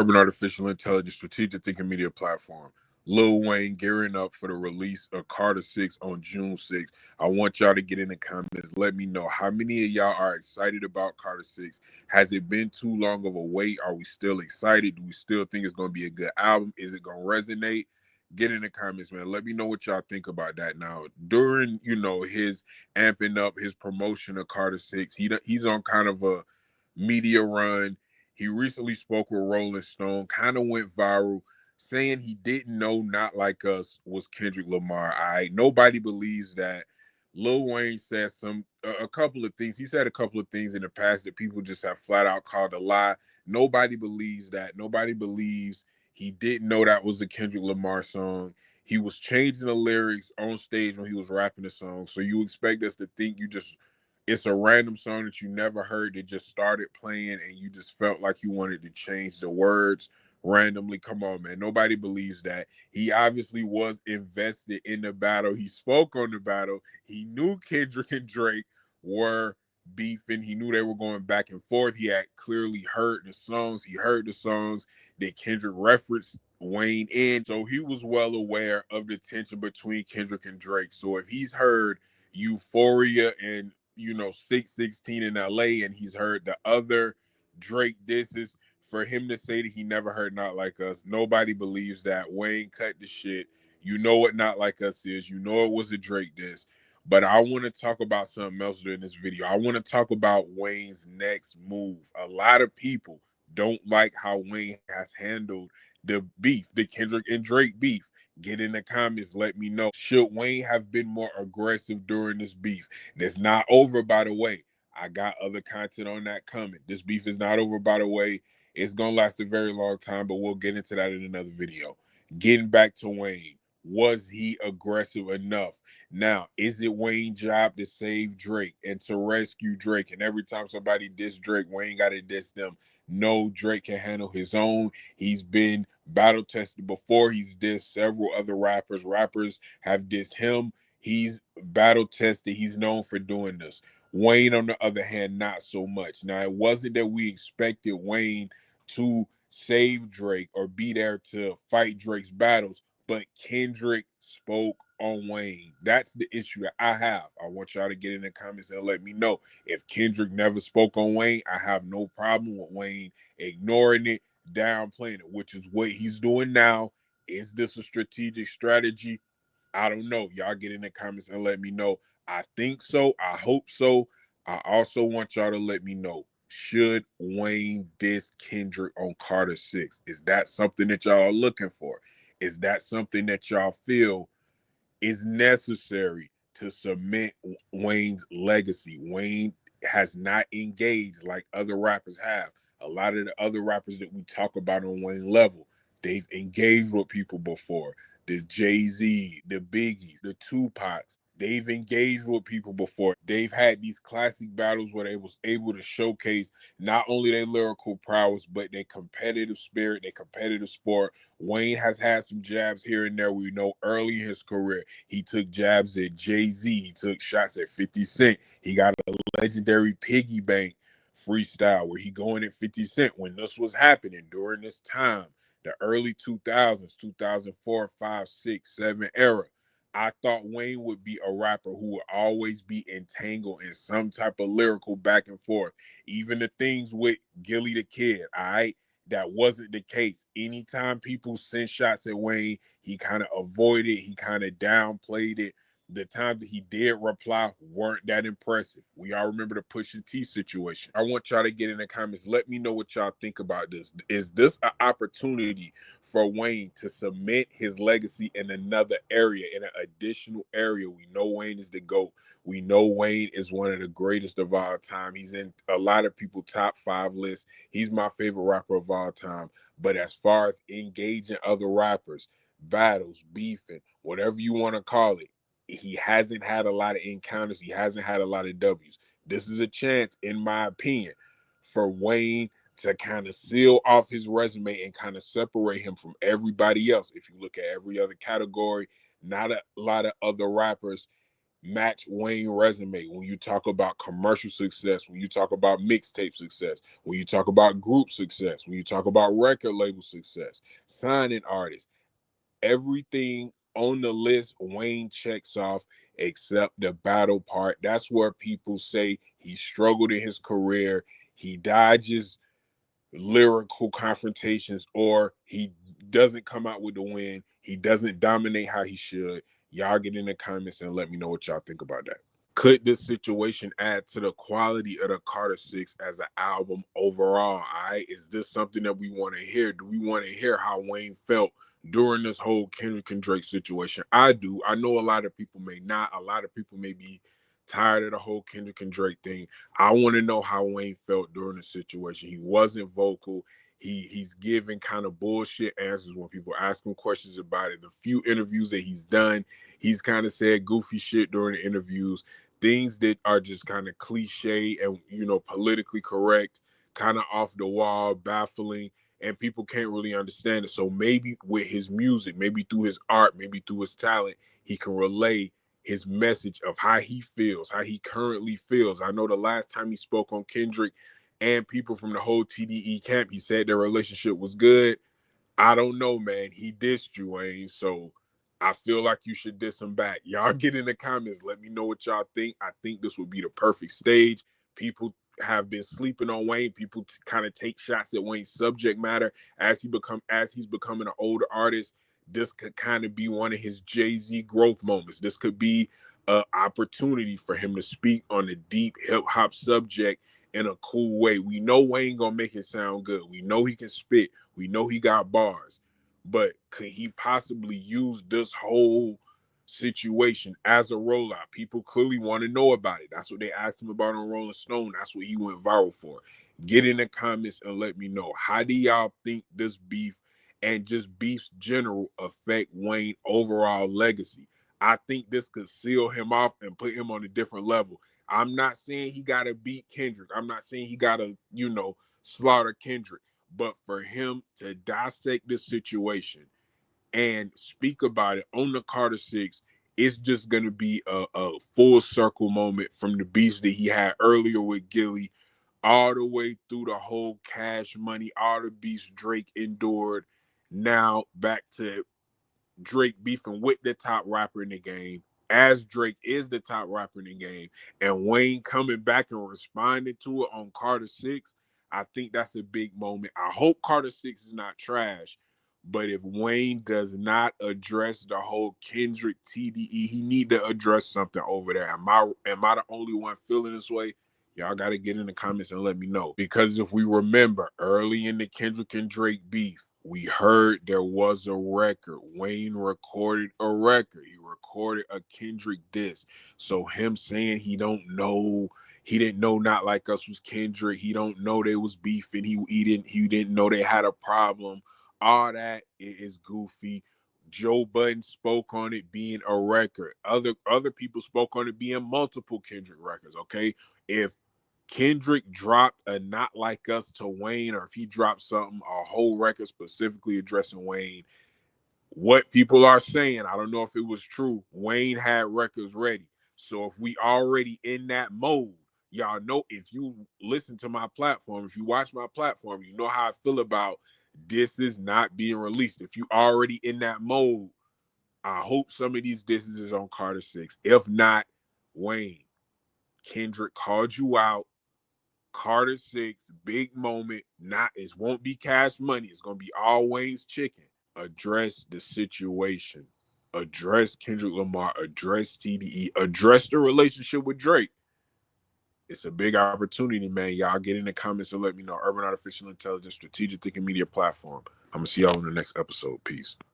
Urban Artificial Intelligence Strategic Thinking Media Platform. Lil Wayne gearing up for the release of Carter 6 on June 6th. I want y'all to get in the comments. Let me know how many of y'all are excited about Carter 6. Has it been too long of a wait? Are we still excited? Do we still think it's going to be a good album? Is it going to resonate? Get in the comments, man. Let me know what y'all think about that. Now, during, his amping up his promotion of Carter 6, he's on kind of a media run. He recently spoke with Rolling Stone, kind of went viral, saying he didn't know Not Like Us was Kendrick Lamar. Nobody believes that. Lil Wayne said a couple of things. He said a couple of things in the past that people just have flat out called a lie. Nobody believes that. Nobody believes he didn't know that was the Kendrick Lamar song. He was changing the lyrics on stage when he was rapping the song. So you expect us to think it's a random song that you never heard that just started playing and you just felt like you wanted to change the words randomly. Come on, man. Nobody believes that. He obviously was invested in the battle. He spoke on the battle. He knew Kendrick and Drake were beefing. He knew they were going back and forth. He had clearly heard the songs. He heard the songs that Kendrick referenced Wayne in. So he was well aware of the tension between Kendrick and Drake. So if he's heard Euphoria and 616 in LA, and he's heard the other Drake disses, for him to say that he never heard Not Like Us, nobody believes that. Wayne cut the shit. You know what Not Like Us is. You know it was a Drake diss. But I want to talk about something else during this video. I want to talk about Wayne's next move. A lot of people don't like how Wayne has handled the beef, the Kendrick and Drake beef. Get in the comments, let me know. Should Wayne have been more aggressive during this beef? That's not over, by the way. I got other content on that coming. This beef is not over, by the way. It's going to last a very long time, but we'll get into that in another video. Getting back to Wayne. Was he aggressive enough? Now, is it Wayne's job to save Drake and to rescue Drake? And every time somebody diss Drake, Wayne got to diss them. No, Drake can handle his own. He's been battle tested before. He's dissed several other rappers. Rappers have dissed him. He's battle tested. He's known for doing this. Wayne, on the other hand, not so much. Now, it wasn't that we expected Wayne to save Drake or be there to fight Drake's battles, but Kendrick spoke on Wayne. That's the issue that I have. I want y'all to get in the comments and let me know. If Kendrick never spoke on Wayne, I have no problem with Wayne ignoring it, downplaying it, which is what he's doing now. Is this a strategic strategy? I don't know. Y'all get in the comments and let me know. I think so. I hope so. I also want y'all to let me know. Should Wayne diss Kendrick on Carter 6? Is that something that y'all are looking for? Is that something that y'all feel is necessary to cement Wayne's legacy? Wayne has not engaged like other rappers have. A lot of the other rappers that we talk about on Wayne level, they've engaged with people before. The Jay-Z, the Biggies, the Tupacs, they've engaged with people before. They've had these classic battles where they was able to showcase not only their lyrical prowess, but their competitive spirit, their competitive sport. Wayne has had some jabs here and there. We know early in his career, he took jabs at Jay-Z. He took shots at 50 Cent. He got a legendary piggy bank freestyle where he going at 50 Cent when this was happening during this time, the early 2000s, 2004, 5, 6, 7 era. I thought Wayne would be a rapper who would always be entangled in some type of lyrical back and forth. Even the things with Gilly the Kid, all right? That wasn't the case. Anytime people sent shots at Wayne, he kind of avoided, he kind of downplayed it. The times that he did reply weren't that impressive. We all remember the Pusha T situation. I want y'all to get in the comments. Let me know what y'all think about this. Is this an opportunity for Wayne to cement his legacy in another area, in an additional area? We know Wayne is the GOAT. We know Wayne is one of the greatest of all time. He's in a lot of people's top 5 lists. He's my favorite rapper of all time. But as far as engaging other rappers, battles, beefing, whatever you want to call it, he hasn't had a lot of encounters. He hasn't had a lot of W's. This is a chance, in my opinion, for Wayne to kind of seal off his resume and kind of separate him from everybody else. If you look at every other category, not a lot of other rappers match Wayne resume, when you talk about commercial success, when you talk about mixtape success, when you talk about group success, when you talk about record label success, signing artists, everything on the list Wayne checks off except the battle part. That's where people say he struggled in his career. He dodges lyrical confrontations, or he doesn't come out with the win. He doesn't dominate how he should. Y'all get in the comments and let me know what y'all think about that. Could this situation add to the quality of the Carter Six as an album overall? All right, is this something that we want to hear? Do we want to hear how Wayne felt during this whole Kendrick and Drake situation? I do. I know a lot of people may not. A lot of people may be tired of the whole Kendrick and Drake thing. I want to know how Wayne felt during the situation. He wasn't vocal. He's giving kind of bullshit answers when people ask him questions about it. The few interviews that he's done, he's kind of said goofy shit during the interviews, things that are just kind of cliche and, you know, politically correct, kind of off the wall, baffling, and people can't really understand it. So maybe with his music, maybe through his art, maybe through his talent, he can relay his message of how he feels, how he currently feels. I know the last time he spoke on Kendrick and people from the whole TDE camp, he said their relationship was good. I don't know, man. He dissed you, Wayne. So I feel like you should diss him back. Y'all get in the comments. Let me know what y'all think. I think this would be the perfect stage. People have been sleeping on Wayne. People kind of take shots at Wayne's subject matter as he's becoming an older artist. This could kind of be one of his Jay-Z growth moments. This could be an opportunity for him to speak on a deep hip hop subject in a cool way. We know Wayne gonna make it sound good. We know he can spit. We know he got bars, but could he possibly use this whole situation as a rollout? People clearly want to know about it. That's what they asked him about on Rolling Stone. That's what he went viral for. Get in the comments and let me know. How do y'all think this beef and just beef's general affect Wayne overall legacy? I think this could seal him off and put him on a different level. I'm not saying he got to beat Kendrick. I'm not saying he got to, you know, slaughter Kendrick. But for him to dissect this situation and speak about it on the Carter Six, it's just going to be a full circle moment from the beats that he had earlier with Gilly, all the way through the whole Cash Money, all the beats Drake endured. Now back to Drake beefing with the top rapper in the game, as Drake is the top rapper in the game, and Wayne coming back and responding to it on Carter Six. I think that's a big moment. I hope Carter Six is not trash, but if Wayne does not address the whole Kendrick TDE, he need to address something over there. Am I the only one feeling this way? Y'all got to get in the comments and let me know. Because if we remember, early in the Kendrick and Drake beef, we heard there was a record. Wayne recorded a record. He recorded a Kendrick diss. So him saying he didn't know Not Like Us was Kendrick. He don't know they was beefing. He didn't know they had a problem. All that is goofy. Joe Budden spoke on it being a record. Other people spoke on it being multiple Kendrick records. Okay, if Kendrick dropped a Not Like Us to Wayne, or if he dropped something, a whole record specifically addressing Wayne, what people are saying, I don't know if it was true, Wayne had records ready. So if we already in that mode, y'all know, if you listen to my platform, if you watch my platform, you know how I feel about this is not being released. If you already in that mode, I hope some of these disses is on Carter 6. If not, Wayne, Kendrick called you out. Carter 6, big moment. It won't be Cash Money. It's gonna be all Wayne's chicken. Address the situation. Address Kendrick Lamar. Address TDE. Address the relationship with Drake. It's a big opportunity, man. Y'all get in the comments and let me know. Urban Artificial Intelligence, Strategic Thinking Media Platform. I'm gonna see y'all in the next episode. Peace.